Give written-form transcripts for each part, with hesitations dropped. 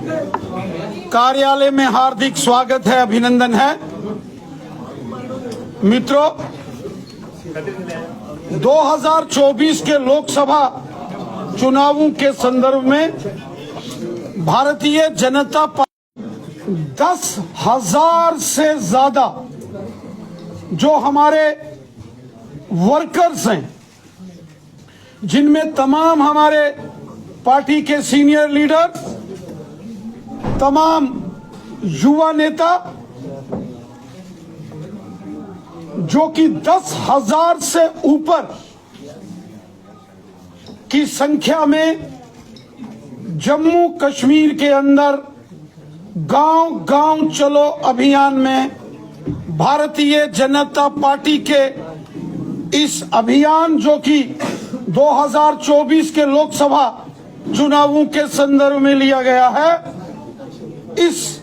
कार्यालय में हार्दिक स्वागत है, अभिनंदन है। मित्रों, 2024 के लोकसभा चुनावों के संदर्भ में भारतीय जनता पार्टी 10,000 से ज्यादा जो हमारे वर्कर्स हैं, जिनमें तमाम हमारे पार्टी के सीनियर लीडर, तमाम युवा नेता, जो कि 10,000 से ऊपर की संख्या में जम्मू कश्मीर के अंदर गांव गांव चलो अभियान में भारतीय जनता पार्टी के इस अभियान, जो कि 2024 के लोकसभा चुनावों के संदर्भ में लिया गया है, इस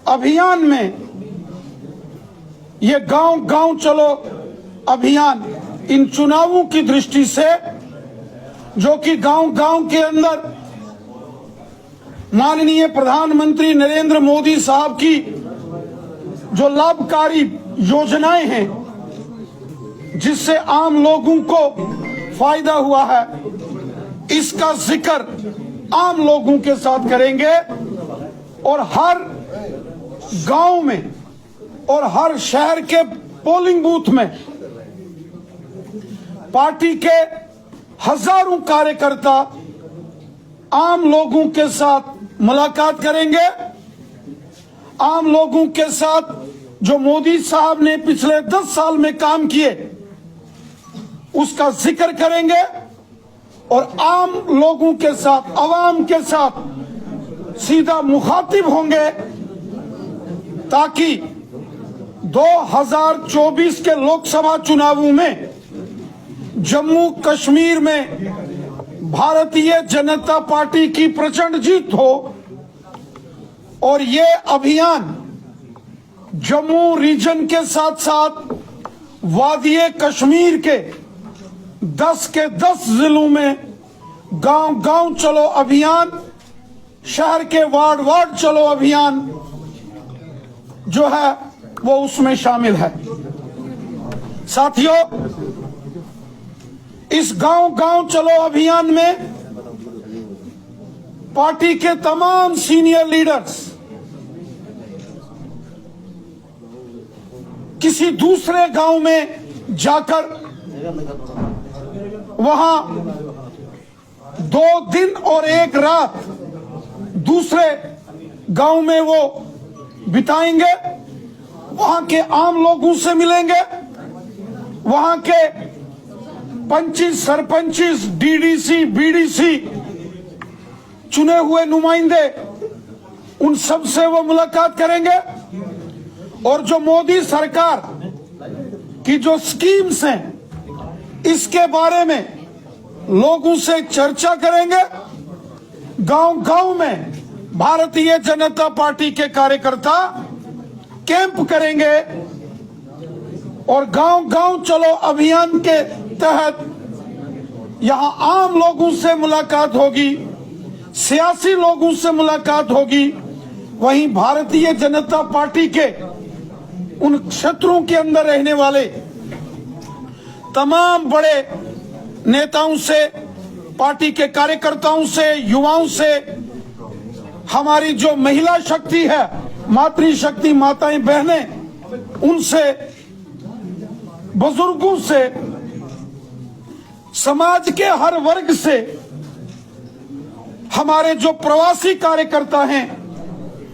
अभियान में ये गांव गांव चलो अभियान इन चुनावों की दृष्टि से, जो कि गांव गांव के अंदर माननीय प्रधानमंत्री नरेंद्र मोदी साहब की जो लाभकारी योजनाएं हैं, जिससे आम लोगों को फायदा हुआ है, इसका जिक्र आम लोगों के साथ करेंगे और हर गांव में और हर शहर के पोलिंग बूथ में पार्टी के हजारों कार्यकर्ता आम लोगों के साथ मुलाकात करेंगे। आम लोगों के साथ जो मोदी साहब ने पिछले 10 साल में काम किए, उसका जिक्र करेंगे और आम लोगों के साथ, आवाम के साथ सीधा मुखातिब होंगे, ताकि 2024 के लोकसभा चुनावों में जम्मू कश्मीर में भारतीय जनता पार्टी की प्रचंड जीत हो और ये अभियान जम्मू रीजन के साथ साथ वादिये कश्मीर के 10 के 10 जिलों में गांव गांव चलो अभियान, शहर के वार्ड वार्ड चलो अभियान जो है वो उसमें शामिल है। साथियों, इस गांव गांव चलो अभियान में पार्टी के तमाम सीनियर लीडर्स किसी दूसरे गांव में जाकर वहां 2 दिन और 1 रात दूसरे गांव में वो बिताएंगे, वहां के आम लोगों से मिलेंगे, वहां के पंचिस, सरपंचिस, डीडीसी, बीडीसी, चुने हुए नुमाइंदे, उन सब से वो मुलाकात करेंगे और जो मोदी सरकार की जो स्कीम्स हैं, इसके बारे में लोगों से चर्चा करेंगे। गांव गांव में भारतीय जनता पार्टी के कार्यकर्ता कैंप करेंगे और गांव गांव चलो अभियान के तहत यहां आम लोगों से मुलाकात होगी, सियासी लोगों से मुलाकात होगी। वहीं भारतीय जनता पार्टी के उन क्षेत्रों के अंदर रहने वाले तमाम बड़े नेताओं से, पार्टी के कार्यकर्ताओं से, युवाओं से, हमारी जो महिला शक्ति है, मातृशक्ति, माताएं बहनें, उनसे, बुजुर्गों से, समाज के हर वर्ग से, हमारे जो प्रवासी कार्यकर्ता हैं,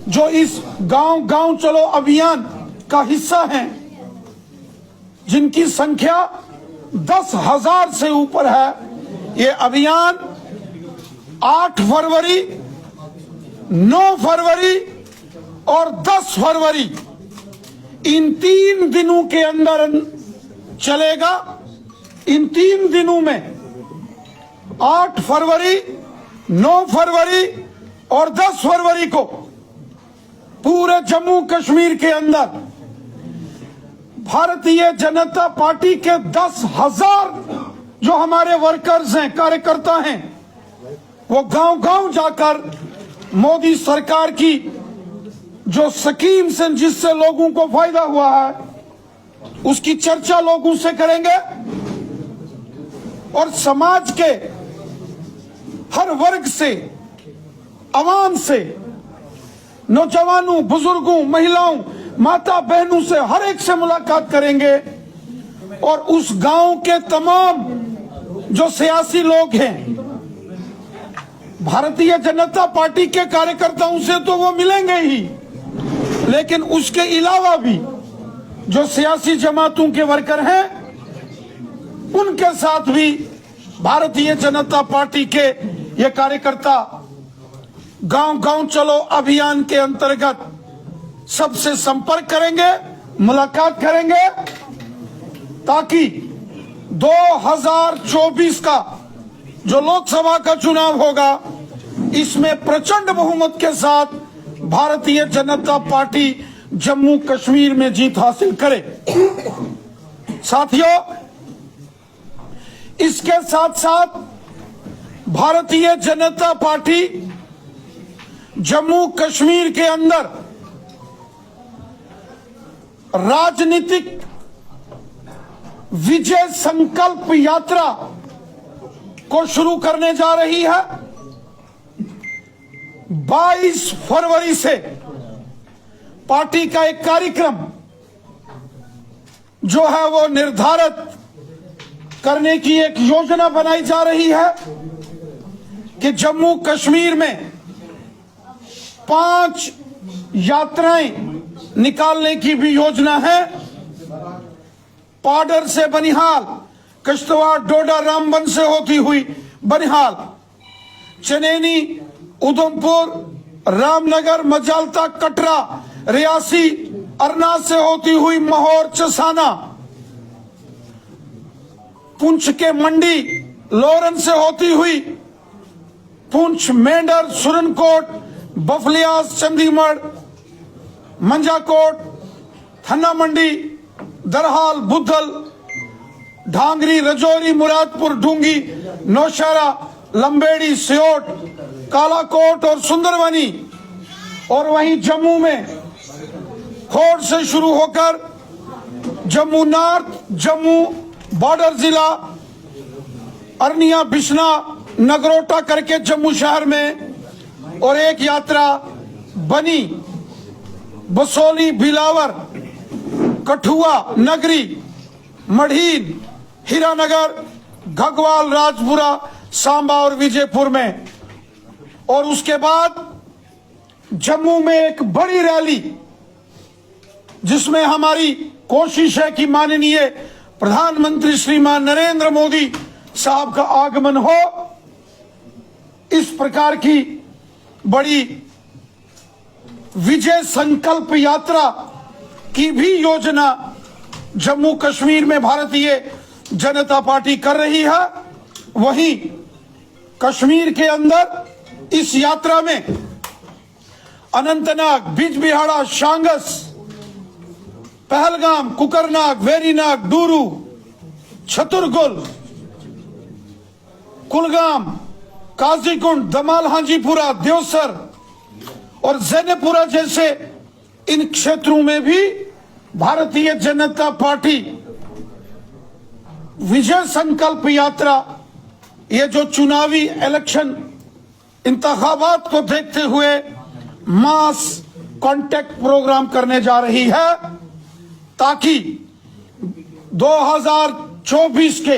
जो इस गांव गांव चलो अभियान का हिस्सा हैं, जिनकी संख्या 10,000 से ऊपर है। ये अभियान 8 फरवरी, 9 फरवरी और 10 फरवरी इन 3 दिनों के अंदर चलेगा। इन 3 दिनों में 8 फरवरी, 9 फरवरी और 10 फरवरी को पूरे जम्मू कश्मीर के अंदर भारतीय जनता पार्टी के 10,000 जो हमारे वर्कर्स हैं, कार्यकर्ता हैं, वो गांव गांव जाकर मोदी सरकार की जो स्कीम्स हैं जिससे लोगों को फायदा हुआ है उसकी चर्चा लोगों से करेंगे और समाज के हर वर्ग से, आवाम से, नौजवानों, बुजुर्गों, महिलाओं, माता बहनों से हर एक से मुलाकात करेंगे और उस गांव के तमाम जो सियासी लोग हैं, भारतीय जनता पार्टी के कार्यकर्ताओं से तो वो मिलेंगे ही, लेकिन उसके अलावा भी जो सियासी जमातों के वर्कर हैं उनके साथ भी भारतीय जनता पार्टी के ये कार्यकर्ता गांव गांव चलो अभियान के अंतर्गत सबसे संपर्क करेंगे, मुलाकात करेंगे, ताकि 2024 का जो लोकसभा का चुनाव होगा इसमें प्रचंड बहुमत के साथ भारतीय जनता पार्टी जम्मू कश्मीर में जीत हासिल करे। साथियों, इसके साथ साथ भारतीय जनता पार्टी जम्मू कश्मीर के अंदर राजनीतिक विजय संकल्प यात्रा को शुरू करने जा रही है। 22 फरवरी से पार्टी का एक कार्यक्रम जो है वो निर्धारित करने की एक योजना बनाई जा रही है कि जम्मू कश्मीर में 5 यात्राएं निकालने की भी योजना है। पाडर से बनिहाल, किश्तवाड़, डोडा, रामबन से होती हुई बनिहाल, चनैनी, उधमपुर, रामनगर, मजालता, कटरा, रियासी, अरनाथ से होती हुई महौर, चसाना, पुंछ के मंडी, लोरन से होती हुई पुंछ, मेंढर, सुरनकोट, बफलियास, चंडीगढ़, मंजाकोट, थन्ना मंडी, दरहाल, बुद्धल, ढांगरी, रजौरी, मुरादपुर, ढूंगी, नौशहरा, लंबेड़ी, सियोट, कालाकोट और सुंदरबनी, और वहीं जम्मू में खोड़ से शुरू होकर जम्मू नॉर्थ, जम्मू बॉर्डर जिला, अरनिया, बिश्ना, नगरोटा करके जम्मू शहर में, और एक यात्रा बनी, बसोली, बिलावर, कठुआ, नगरी, मढ़ीन, हीरानगर, घगवाल, राजपुरा, सांबा और विजयपुर में। और उसके बाद जम्मू में एक बड़ी रैली जिसमें हमारी कोशिश है कि माननीय प्रधानमंत्री श्रीमान नरेंद्र मोदी साहब का आगमन हो। इस प्रकार की बड़ी विजय संकल्प यात्रा की भी योजना जम्मू कश्मीर में भारतीय जनता पार्टी कर रही है। वहीं कश्मीर के अंदर इस यात्रा में अनंतनाग, बिजबिहाड़ा, शांगस, पहलगाम, कुकरनाग, वेरीनाग, डूरू, छतुरगुल, कुलगाम, काजीकुंड, दमाल, हाजीपुरा, देवसर और जैनेपुरा जैसे इन क्षेत्रों में भी भारतीय जनता पार्टी विजय संकल्प यात्रा, ये जो चुनावी इलेक्शन इंतखाबात को देखते हुए मास कांटेक्ट प्रोग्राम करने जा रही है, ताकि 2024 के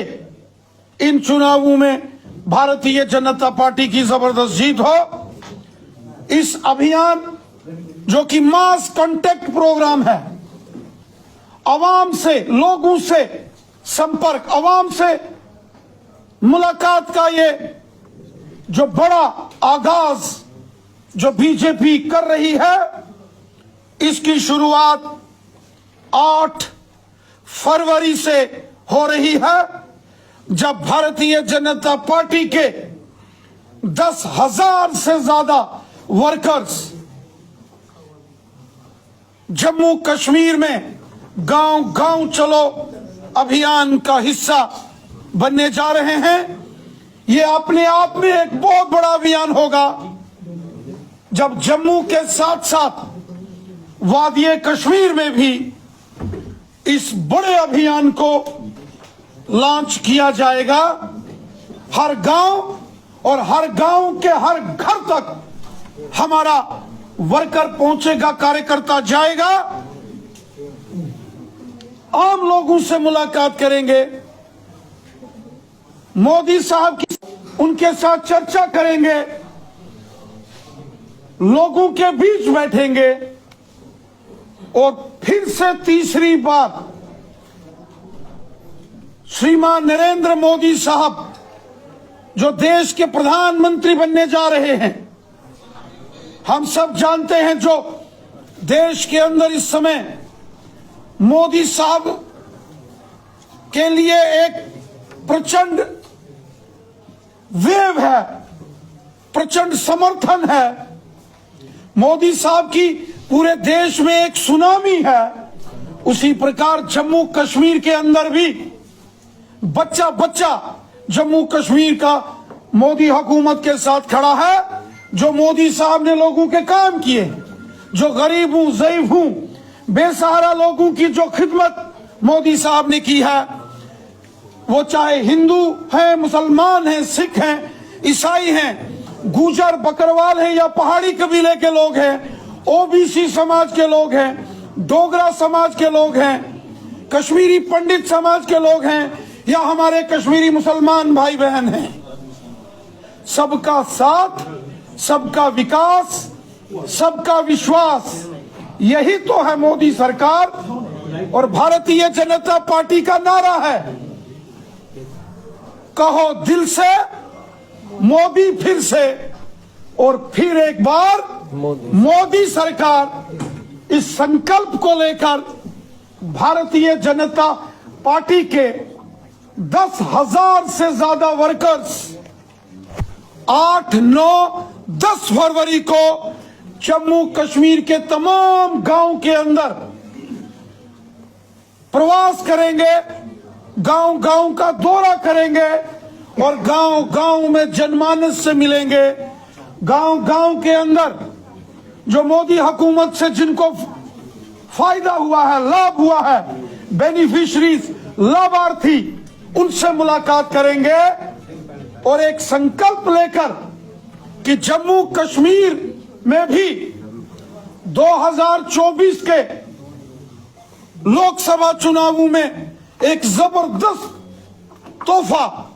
इन चुनावों में भारतीय जनता पार्टी की जबरदस्त जीत हो। इस अभियान जो कि मास कांटेक्ट प्रोग्राम है, आवाम से, लोगों से संपर्क, आवाम से मुलाकात का ये जो बड़ा आगाज जो बीजेपी कर रही है, इसकी शुरुआत 8 फरवरी से हो रही है, जब भारतीय जनता पार्टी के 10,000 से ज्यादा वर्कर्स जम्मू कश्मीर में गांव गांव चलो अभियान का हिस्सा बनने जा रहे हैं। ये अपने आप में एक बहुत बड़ा अभियान होगा। जब जम्मू के साथ साथ वादिये कश्मीर में भी इस बड़े अभियान को लॉन्च किया जाएगा, हर गांव और हर गांव के हर घर तक हमारा वर्कर पहुंचेगा, कार्यकर्ता जाएगा, आम लोगों से मुलाकात करेंगे, मोदी साहब की उनके साथ चर्चा करेंगे, लोगों के बीच बैठेंगे और फिर से तीसरी बार श्रीमान नरेंद्र मोदी साहब जो देश के प्रधानमंत्री बनने जा रहे हैं, हम सब जानते हैं जो देश के अंदर इस समय मोदी साहब के लिए एक प्रचंड वेव है, प्रचंड समर्थन है। मोदी साहब की पूरे देश में एक सुनामी है। उसी प्रकार जम्मू कश्मीर के अंदर भी बच्चा बच्चा जम्मू कश्मीर का मोदी हुकूमत के साथ खड़ा है। जो मोदी साहब ने लोगों के काम किए, जो गरीब हूं, ज़ईफ हूं, बेसहारा लोगों की जो खिदमत मोदी साहब ने की है, वो चाहे हिंदू हैं, मुसलमान हैं, सिख हैं, ईसाई हैं, गुजर बकरवाल हैं या पहाड़ी कबीले के लोग हैं, ओबीसी समाज के लोग हैं, डोगरा समाज के लोग हैं, कश्मीरी पंडित समाज के लोग हैं या हमारे कश्मीरी मुसलमान भाई बहन हैं, सबका साथ, सबका विकास, सबका विश्वास, यही तो है मोदी सरकार और भारतीय जनता पार्टी का नारा है। कहो दिल से मोदी फिर से, और फिर एक बार मोदी सरकार इस संकल्प को लेकर भारतीय जनता पार्टी के 10,000 से ज्यादा वर्कर्स 8, 9, 10 फरवरी को जम्मू कश्मीर के तमाम गांव के अंदर प्रवास करेंगे, गांव गांव का दौरा करेंगे और गांव गांव में जनमानस से मिलेंगे। गांव गांव के अंदर जो मोदी हुकूमत से जिनको फायदा हुआ है, लाभ हुआ है, बेनिफिशरीज, लाभार्थी, उनसे मुलाकात करेंगे और एक संकल्प लेकर कि जम्मू कश्मीर में भी 2024 के लोकसभा चुनावों में एक जबरदस्त तोहफा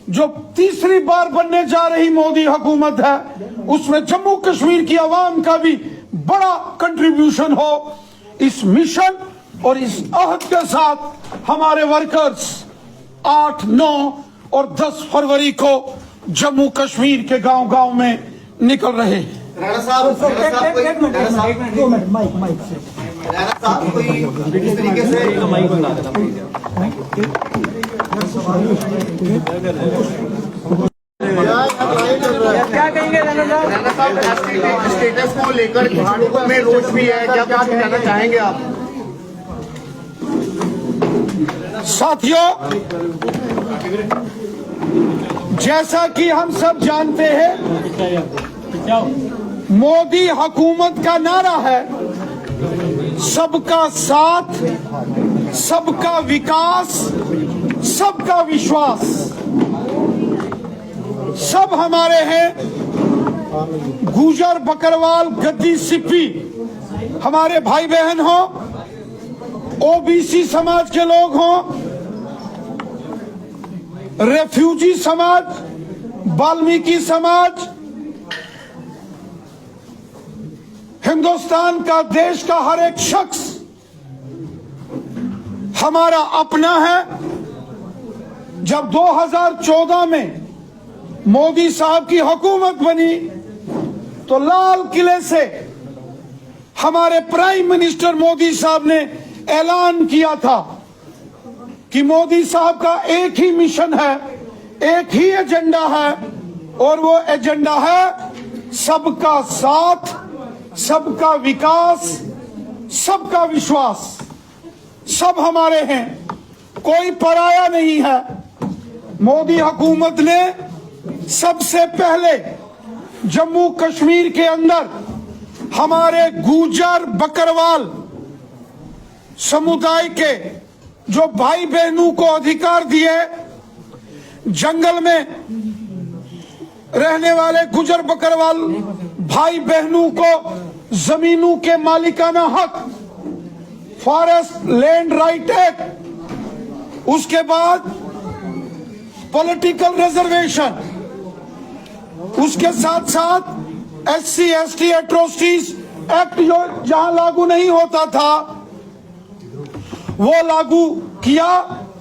जो तीसरी बार बनने जा रही मोदी हुकूमत है, उसमें जम्मू कश्मीर की आवाम का भी बड़ा कंट्रीब्यूशन हो। इस मिशन और इस अहद के साथ हमारे वर्कर्स 8, 9 और 10 फरवरी को जम्मू कश्मीर के गांव-गांव में निकल रहे हैं। राणा साहब कोई इस तरीके से क्या कहेंगे राणा साहब, स्टेटस को लेकर भानुपुर में रोष भी है, क्या कुछ कहना चाहेंगे आप? साथियों, जैसा कि हम सब जानते हैं, मोदी हुकूमत का नारा है सबका साथ, सबका विकास, सबका विश्वास। सब हमारे हैं, गुजर बकरवाल गद्दी सिप्पी हमारे भाई बहन हो, ओबीसी समाज के लोग हों, रेफ्यूजी समाज, वाल्मीकि समाज, हिंदुस्तान का, देश का हर एक शख्स हमारा अपना है। जब 2014 में मोदी साहब की हुकूमत बनी तो लाल किले से हमारे प्राइम मिनिस्टर मोदी साहब ने ऐलान किया था कि मोदी साहब का एक ही मिशन है, एक ही एजेंडा है और वो एजेंडा है सबका साथ, सबका विकास, सबका विश्वास। सब हमारे हैं, कोई पराया नहीं है। मोदी हुकूमत ने सबसे पहले जम्मू कश्मीर के अंदर हमारे गुर्जर बकरवाल समुदाय के जो भाई बहनों को अधिकार दिए, जंगल में रहने वाले गुर्जर बकरवाल भाई बहनों को जमीनों के मालिकाना हक, फॉरेस्ट लैंड राइट एक्ट, उसके बाद पॉलिटिकल रिजर्वेशन, उसके साथ साथ SC ST एट्रोसिटीज एक्ट जो जहां लागू नहीं होता था वो लागू किया।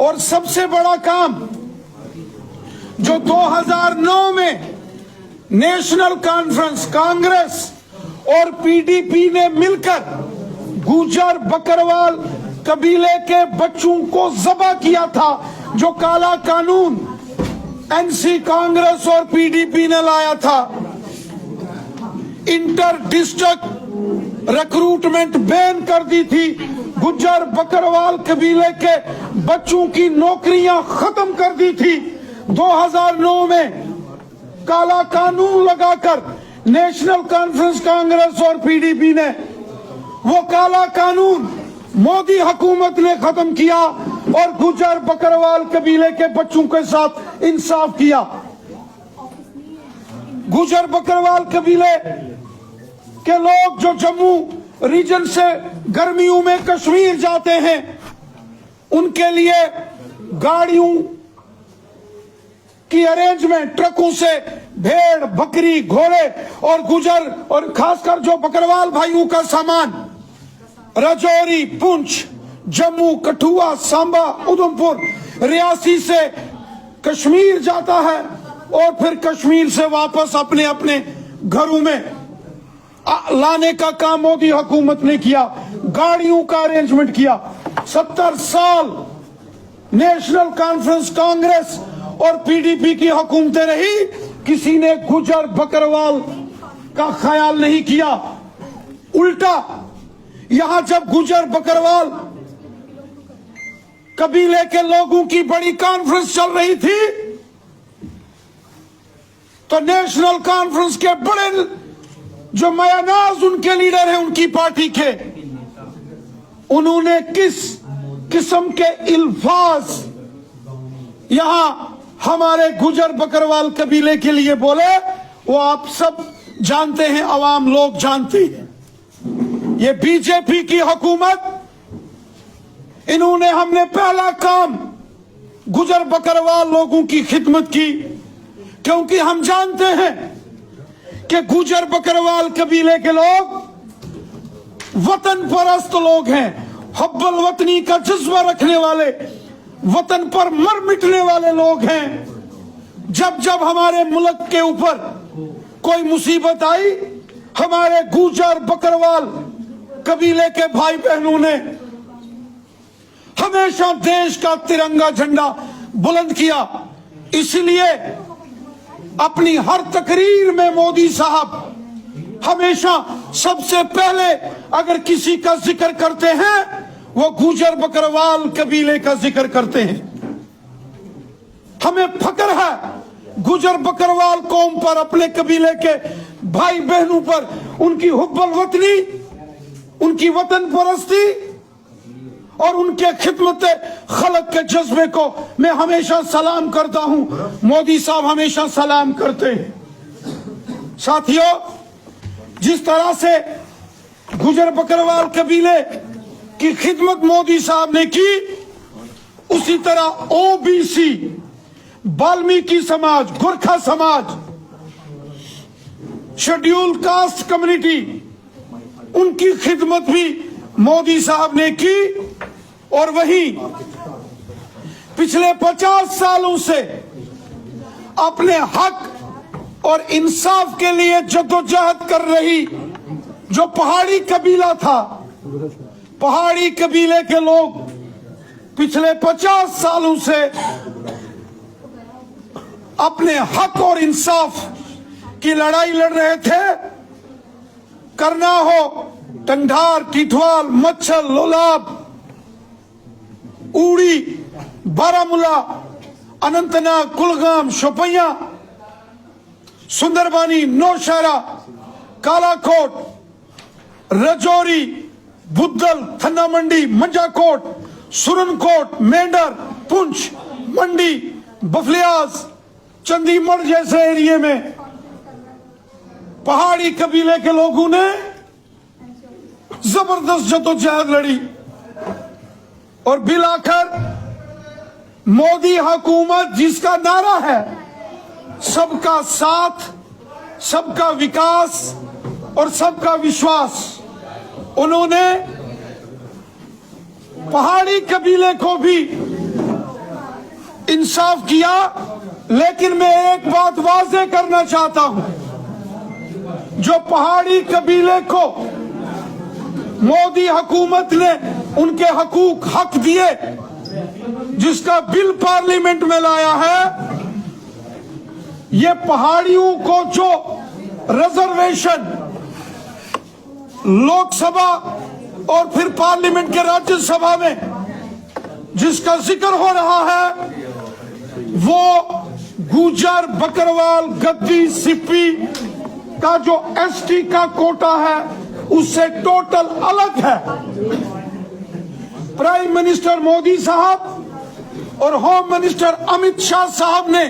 और सबसे बड़ा काम जो 2009 में नेशनल कॉन्फ्रेंस, कांग्रेस और PDP ने मिलकर गुर्जर बकरवाल कबीले के बच्चों को ज़बह किया था, जो काला कानून NC कांग्रेस और PDP ने लाया था, इंटर डिस्ट्रिक्ट रिक्रूटमेंट बैन कर दी थी, गुर्जर बकरवाल कबीले के बच्चों की नौकरियां खत्म कर दी थी। 2009 में काला कानून लगाकर नेशनल कॉन्फ्रेंस, कांग्रेस और PDP ने वो काला कानून मोदी हुकूमत ने खत्म किया और गुर्जर बकरवाल कबीले के बच्चों के साथ इंसाफ किया। गुर्जर बकरवाल कबीले के लोग जो जम्मू रीजन से गर्मियों में कश्मीर जाते हैं, उनके लिए गाड़ियों की अरेंजमेंट, ट्रकों से भेड़, बकरी, घोड़े और गुर्जर और खासकर जो बकरवाल भाइयों का सामान राजौरी, पुंछ, जम्मू, कठुआ, सांबा, उधमपुर, रियासी से कश्मीर जाता है और फिर कश्मीर से वापस अपने अपने घरों में लाने का काम मोदी हुकूमत ने किया। गाड़ियों का अरेंजमेंट किया। 70 साल नेशनल कॉन्फ्रेंस, कांग्रेस और PDP की हुकूमतें रही, किसी ने गुर्जर बकरवाल का ख्याल नहीं किया। उल्टा यहां जब गुर्जर बकरवाल कबीले के लोगों की बड़ी कॉन्फ्रेंस चल रही थी तो नेशनल कॉन्फ्रेंस के बड़े जो मयानाज उनके लीडर हैं, उनकी पार्टी के, उन्होंने किस किस्म के इल्फाज यहां हमारे गुर्जर बकरवाल कबीले के लिए बोले, वो आप सब जानते हैं, आवाम लोग जानते हैं। ये बीजेपी की हुकूमत, इन्होंने हमने पहला काम गुर्जर बकरवाल लोगों की खिदमत की, क्योंकि हम जानते हैं कि गुर्जर बकरवाल कबीले के लोग वतन परस्त लोग हैं, हब्बल वतनी का जज्बा रखने वाले, वतन पर मर मिटने वाले लोग हैं। जब जब हमारे मुल्क के ऊपर कोई मुसीबत आई, हमारे गुर्जर बकरवाल कबीले के भाई बहनों ने हमेशा देश का तिरंगा झंडा बुलंद किया। इसलिए अपनी हर तकरीर में मोदी साहब हमेशा सबसे पहले अगर किसी का जिक्र करते हैं, वो गुर्जर बकरवाल कबीले का जिक्र करते हैं। हमें फक्र है गुर्जर बकरवाल कौम पर, अपने कबीले के भाई बहनों पर, उनकी हुब्बल वतनी, उनकी वतन परस्ती और उनके खिदमत खलक के जज्बे को मैं हमेशा सलाम करता हूं। मोदी साहब हमेशा सलाम करते हैं। साथियों, जिस तरह से गुर्जर बकरवाल कबीले की खिदमत मोदी साहब ने की, उसी तरह OBC, वाल्मीकि समाज, गोरखा समाज, शेड्यूल कास्ट कम्युनिटी, उनकी खिदमत भी मोदी साहब ने की। और वहीं पिछले 50 सालों से अपने हक और इंसाफ के लिए जद्दोजहद कर रही जो पहाड़ी कबीला था, पहाड़ी कबीले के लोग पिछले 50 सालों से अपने हक और इंसाफ की लड़ाई लड़ रहे थे। करना हो टंगधार, टिठवाल, मच्छल, लोलाब, उड़ी, बारामूला, अनंतनाग, कुलगाम, शोपियां, सुंदरबानी, नौशहरा, कालाकोट, रजौरी, बुद्धल, थन्ना मंडी, मंजाकोट, सुरनकोट, मेंढर, पुंछ, मंडी, बफलियाज, चंडीगढ़ जैसे एरिया में पहाड़ी कबीले के लोगों ने जबरदस्त जद्दोजहद लड़ी और बिल आखिर मोदी हुकूमत जिसका नारा है सबका साथ, सबका विकास और सबका विश्वास, उन्होंने पहाड़ी कबीले को भी इंसाफ किया। लेकिन मैं एक बात वाज़ेह करना चाहता हूं, जो पहाड़ी कबीले को मोदी हुकूमत ने उनके हक दिए, जिसका बिल पार्लियामेंट में लाया है, ये पहाड़ियों को जो रिजर्वेशन लोकसभा और फिर पार्लियामेंट के राज्यसभा में जिसका जिक्र हो रहा है, वो गुजर, बकरवाल, गद्दी, सिप्पी का जो एसटी का कोटा है उससे टोटल अलग है। प्राइम मिनिस्टर मोदी साहब और होम मिनिस्टर अमित शाह साहब ने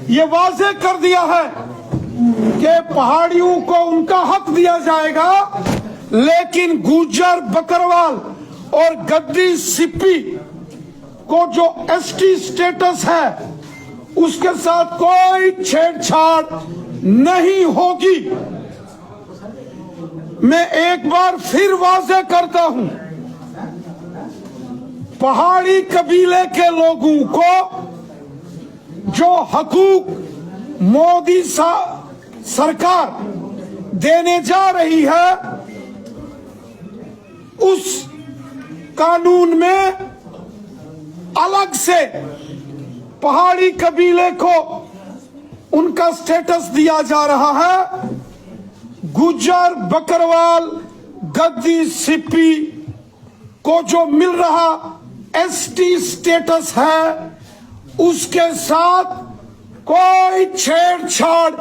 ये वाज़ेह कर दिया है कि पहाड़ियों को उनका हक दिया जाएगा, लेकिन गुजर, बकरवाल और गद्दी, सिप्पी को जो एसटी स्टेटस है उसके साथ कोई छेड़छाड़ नहीं होगी। मैं एक बार फिर वाज़ेह करता हूं, पहाड़ी कबीले के लोगों को जो हकूक मोदी सरकार देने जा रही है, उस कानून में अलग से पहाड़ी कबीले को उनका स्टेटस दिया जा रहा है। गुजर, बकरवाल, गद्दी, सिप्पी को जो मिल रहा एसटी स्टेटस है, उसके साथ कोई छेड़छाड़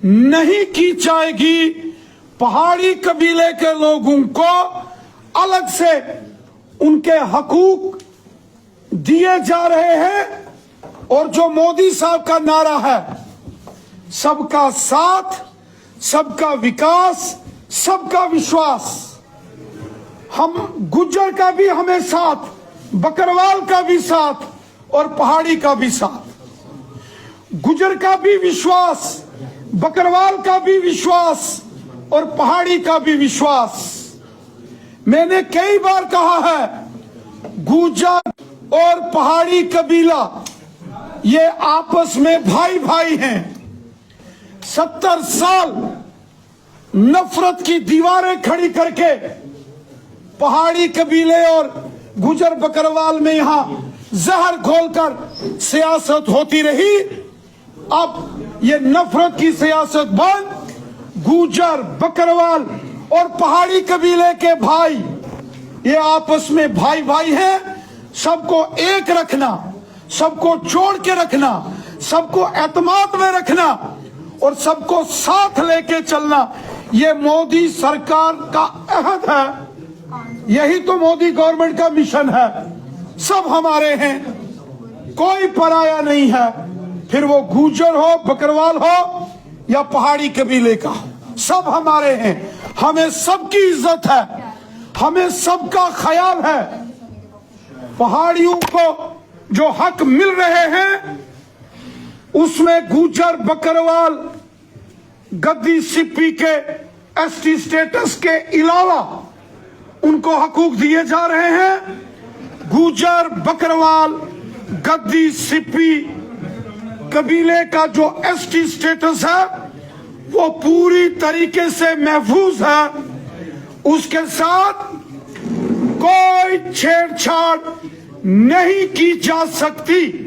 नहीं की जाएगी। पहाड़ी कबीले के लोगों को अलग से उनके हकूक दिए जा रहे हैं और जो मोदी साहब का नारा है, सबका साथ, सबका विकास, सबका विश्वास, हम गुज्जर का भी हमें साथ, बकरवाल का भी साथ और पहाड़ी का भी साथ। गुज्जर का भी विश्वास, बकरवाल का भी विश्वास और पहाड़ी का भी विश्वास। मैंने कई बार कहा है, गुज्जर और पहाड़ी कबीला ये आपस में भाई भाई हैं। 70 साल नफरत की दीवारें खड़ी करके पहाड़ी कबीले और गुजर बकरवाल में यहां जहर घोलकर सियासत होती रही। अब ये नफरत की सियासत बंद, गुजर, बकरवाल और पहाड़ी कबीले के भाई ये आपस में भाई भाई हैं। सबको एक रखना, सबको जोड़ के रखना, सबको एतमाद में रखना और सबको साथ लेके चलना, ये मोदी सरकार का अहद है। यही तो मोदी गवर्नमेंट का मिशन है। सब हमारे हैं, कोई पराया नहीं है, फिर वो गुर्जर हो, बकरवाल हो या पहाड़ी कबीले का, सब हमारे हैं। हमें सबकी इज्जत है, हमें सबका ख्याल है। पहाड़ियों को जो हक मिल रहे हैं उसमें गुर्जर, बकरवाल, गद्दी, सिप्पी के एसटी स्टेटस के अलावा उनको हकूक दिए जा रहे हैं। गुर्जर, बकरवाल, गद्दी, सिप्पी कबीले का जो एसटी स्टेटस है वो पूरी तरीके से महफूज है। उसके साथ कोई छेड़छाड़ नहीं की जा सकती।